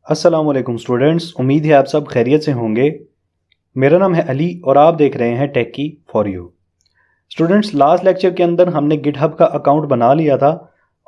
अस्सलाम वालेकुम स्टूडेंट्स, उम्मीद है आप सब खैरियत से होंगे। मेरा नाम है अली और आप देख रहे हैं techie for you. Students, last lecture के अंदर हमने गिटहब का अकाउंट बना लिया था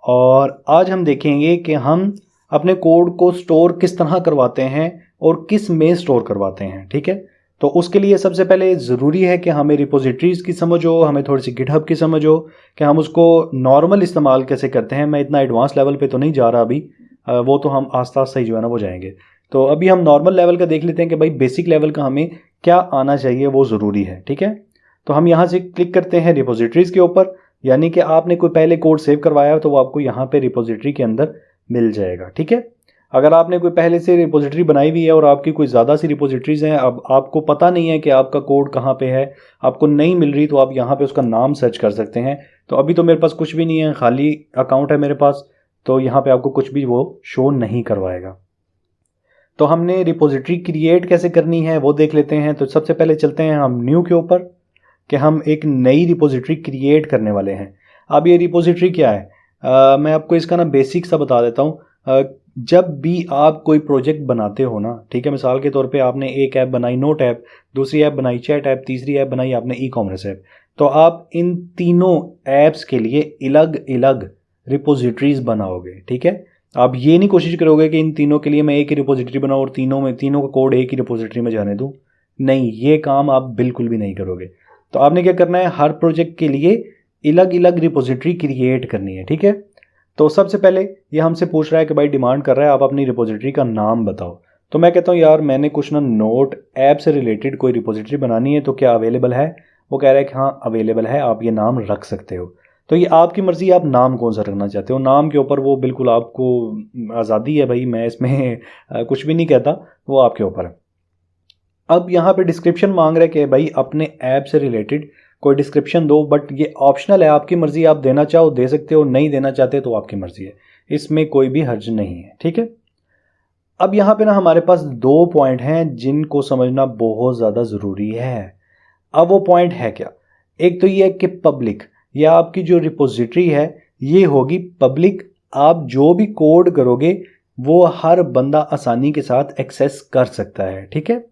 और आज हम देखेंगे कि हम अपने कोड को स्टोर किस तरह करवाते हैं और किस में स्टोर करवाते हैं। ठीक है, तो उसके लिए सबसे पहले ज़रूरी है कि हमें रिपोजिटरीज़ की समझ हो, हमें थोड़ी सी गिटहब की समझ हो कि हम उसको नॉर्मल इस्तेमाल कैसे करते हैं। मैं इतना एडवांस लेवल पे तो नहीं जा रहा अभी, वो तो हम आस्ता आस्ता ही जो है ना वो जाएंगे। तो अभी हम नॉर्मल लेवल का देख लेते हैं कि भाई बेसिक लेवल का हमें क्या आना चाहिए, वो ज़रूरी है। ठीक है, तो हम यहाँ से क्लिक करते हैं रिपोजिटरीज़ के ऊपर, यानी कि आपने कोई पहले कोड सेव करवाया हो तो वो आपको यहाँ पे रिपोजिटरी के अंदर मिल जाएगा। ठीक है, अगर आपने कोई पहले से रिपोजिटरी बनाई हुई है और आपकी कोई ज़्यादा सी रिपोजिटरीज़ हैं, अब आपको पता नहीं है कि आपका कोड कहाँ पे है, आपको नहीं मिल रही, तो आप यहाँ पे उसका नाम सर्च कर सकते हैं। तो अभी तो मेरे पास कुछ भी नहीं है, खाली अकाउंट है मेरे पास, तो यहाँ पे आपको कुछ भी वो शो नहीं करवाएगा। तो हमने रिपोजिटरी क्रिएट कैसे करनी है वो देख लेते हैं। तो सबसे पहले चलते हैं हम न्यू के ऊपर कि हम एक नई रिपोजिटरी क्रिएट करने वाले हैं। अब ये रिपोजिटरी क्या है, मैं आपको इसका ना बेसिक सा बता देता हूँ। जब भी आप कोई प्रोजेक्ट बनाते हो ना, ठीक है, मिसाल के तौर पे आपने एक ऐप बनाई नोट ऐप, दूसरी ऐप बनाई चैट ऐप, तीसरी ऐप बनाई आपने ई कॉमर्स ऐप, तो आप इन तीनों ऐप्स के लिए अलग अलग रिपोजिटरीज बनाओगे। ठीक है, आप ये नहीं कोशिश करोगे कि इन तीनों के लिए मैं एक ही रिपोजिटरी बनाऊँ और तीनों का कोड एक ही रिपोजिटरी में जाने दूँ। नहीं, ये काम आप बिल्कुल भी नहीं करोगे। तो आपने क्या करना है, हर प्रोजेक्ट के लिए अलग अलग रिपोजिटरी क्रिएट करनी है। ठीक है, तो सबसे पहले ये हमसे पूछ रहा है कि भाई डिमांड कर रहा है आप अपनी रिपोजिटरी का नाम बताओ। तो मैं कहता हूँ यार मैंने कुछ ना नोट ऐप से रिलेटेड कोई रिपोजिटरी बनानी है, तो क्या अवेलेबल है? वो कह रहा है कि हाँ अवेलेबल है, आप ये नाम रख सकते हो। तो ये आपकी मर्ज़ी, आप नाम कौन सा रखना चाहते हो। नाम के ऊपर वो बिल्कुल आपको आज़ादी है भाई, मैं इसमें कुछ भी नहीं कहता, वो आपके ऊपर है। अब यहाँ पे डिस्क्रिप्शन मांग रहे कि भाई अपने ऐप से रिलेटेड कोई डिस्क्रिप्शन दो, बट ये ऑप्शनल है, आपकी मर्ज़ी, आप देना चाहो दे सकते हो, नहीं देना चाहते तो आपकी मर्ज़ी है, इसमें कोई भी हर्ज नहीं है। ठीक है, अब यहाँ पे ना हमारे पास दो पॉइंट हैं जिनको समझना बहुत ज़्यादा ज़रूरी है। अब वो पॉइंट है क्या, एक तो ये है कि पब्लिक, या आपकी जो रिपोजिटरी है ये होगी पब्लिक। आप जो भी कोड करोगे वो हर बंदा आसानी के साथ एक्सेस कर सकता है। ठीक है,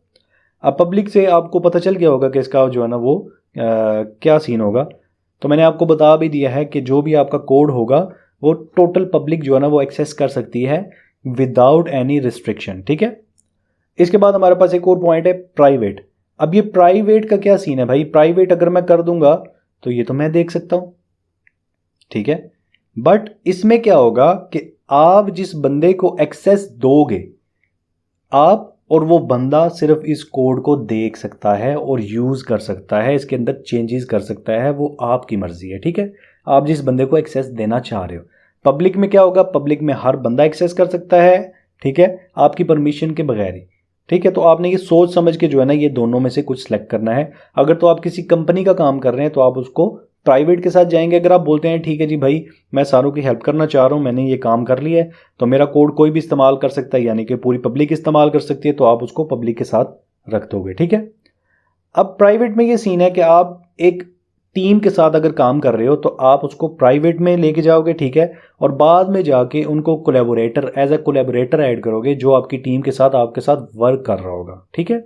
अब पब्लिक से आपको पता चल गया होगा कि इसका जो है ना वो क्या सीन होगा। तो मैंने आपको बता भी दिया है कि जो भी आपका कोड होगा वो टोटल पब्लिक जो है ना वो एक्सेस कर सकती है विदाउट एनी रिस्ट्रिक्शन। ठीक है, इसके बाद हमारे पास एक और पॉइंट है प्राइवेट। अब ये प्राइवेट का क्या सीन है भाई, प्राइवेट अगर मैं कर दूंगा तो ये तो मैं देख सकता हूं, ठीक है, बट इसमें क्या होगा कि आप जिस बंदे को एक्सेस दोगे, आप और वो बंदा सिर्फ इस कोड को देख सकता है और यूज़ कर सकता है, इसके अंदर चेंजेस कर सकता है, वो आपकी मर्ज़ी है। ठीक है, आप जिस बंदे को एक्सेस देना चाह रहे हो। पब्लिक में क्या होगा, पब्लिक में हर बंदा एक्सेस कर सकता है, ठीक है, आपकी परमिशन के बगैर ही। ठीक है, तो आपने ये सोच समझ के जो है ना ये दोनों में से कुछ सेलेक्ट करना है। अगर तो आप किसी कंपनी का काम कर रहे हैं तो आप उसको प्राइवेट के साथ जाएंगे। अगर आप बोलते हैं ठीक है जी भाई मैं सारों की हेल्प करना चाह रहा हूँ, मैंने ये काम कर लिया है, तो मेरा कोड कोई भी इस्तेमाल कर सकता है, यानी कि पूरी पब्लिक इस्तेमाल कर सकती है, तो आप उसको पब्लिक के साथ रख दोगे। ठीक है, अब प्राइवेट में ये सीन है कि आप एक टीम के साथ अगर काम कर रहे हो तो आप उसको प्राइवेट में लेके जाओगे, ठीक है, और बाद में जाके उनको collaborator as a collaborator add करोगे जो आपकी टीम के साथ आपके साथ वर्क कर रहा होगा। ठीक है,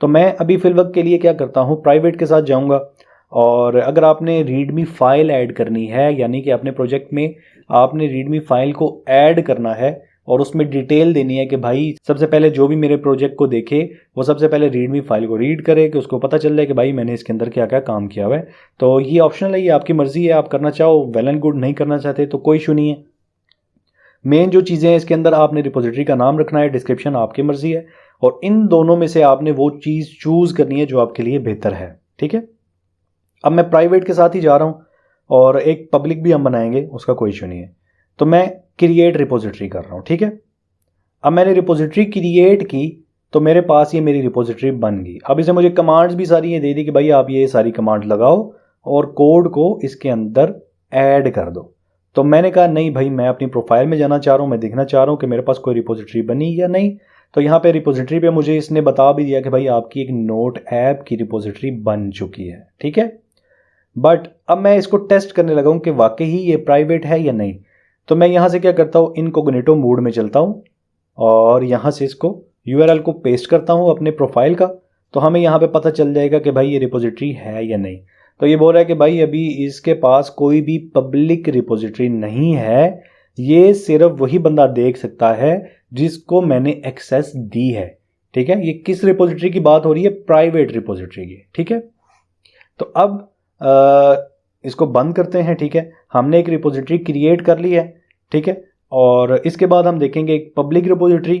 तो मैं अभी फिल वक्त के लिए क्या करता हूँ, प्राइवेट के साथ जाऊँगा। और अगर आपने रीडमी फाइल ऐड करनी है, यानी कि अपने प्रोजेक्ट में आपने रीडमी फाइल को ऐड करना है और उसमें डिटेल देनी है कि भाई सबसे पहले जो भी मेरे प्रोजेक्ट को देखे वो सबसे पहले रीडमी फाइल को रीड करे, कि उसको पता चल जाए कि भाई मैंने इसके अंदर क्या क्या काम किया हुआ है। तो ये ऑप्शनल है, ये आपकी मर्ज़ी है, आप करना चाहो वेल एंड गुड, नहीं करना चाहते तो कोई इशू नहीं है। मेन जो चीज़ें हैं इसके अंदर आपने रिपोजिटरी का नाम रखना है, डिस्क्रिप्शन आपकी मर्ज़ी है, और इन दोनों में से आपने वो चीज़ चूज़ करनी है जो आपके लिए बेहतर है। ठीक है, अब मैं प्राइवेट के साथ ही जा रहा हूँ और एक पब्लिक भी हम बनाएंगे, उसका कोई इशू नहीं है। तो मैं क्रिएट रिपोजिटरी कर रहा हूँ। ठीक है, अब मैंने रिपोजिटरी क्रिएट की तो मेरे पास ये मेरी रिपोजिटरी बन गई। अब इसे मुझे कमांड्स भी सारी ये दे दी कि भाई आप ये सारी कमांड लगाओ और कोड को इसके अंदर ऐड कर दो। तो मैंने कहा नहीं भाई मैं अपनी प्रोफाइल में जाना चाह रहा हूँ, मैं देखना चाह रहा हूँ कि मेरे पास कोई रिपोजिटरी बनी या नहीं। तो यहाँ पे रिपोजिटरी पे मुझे इसने बता भी दिया कि भाई आपकी एक नोट ऐप की रिपोजिटरी बन चुकी है। ठीक है, बट अब मैं इसको टेस्ट करने लगा हूं कि वाकई ही ये प्राइवेट है या नहीं। तो मैं यहां से क्या करता हूं, इनकॉग्निटो मोड में चलता हूं और यहाँ से इसको यूआरएल को पेस्ट करता हूँ अपने प्रोफाइल का, तो हमें यहाँ पे पता चल जाएगा कि भाई ये रिपोजिटरी है या नहीं। तो ये बोल रहा है कि भाई अभी इसके पास कोई भी पब्लिक रिपोजिटरी नहीं है, ये सिर्फ वही बंदा देख सकता है जिसको मैंने एक्सेस दी है। ठीक है, ये किस रिपोजिटरी की बात हो रही है? प्राइवेट रिपोजिटरी की। ठीक है, तो अब इसको बंद करते हैं। ठीक है, हमने एक रिपोजिटरी क्रिएट कर ली है। ठीक है, और इसके बाद हम देखेंगे एक पब्लिक रिपोजिटरी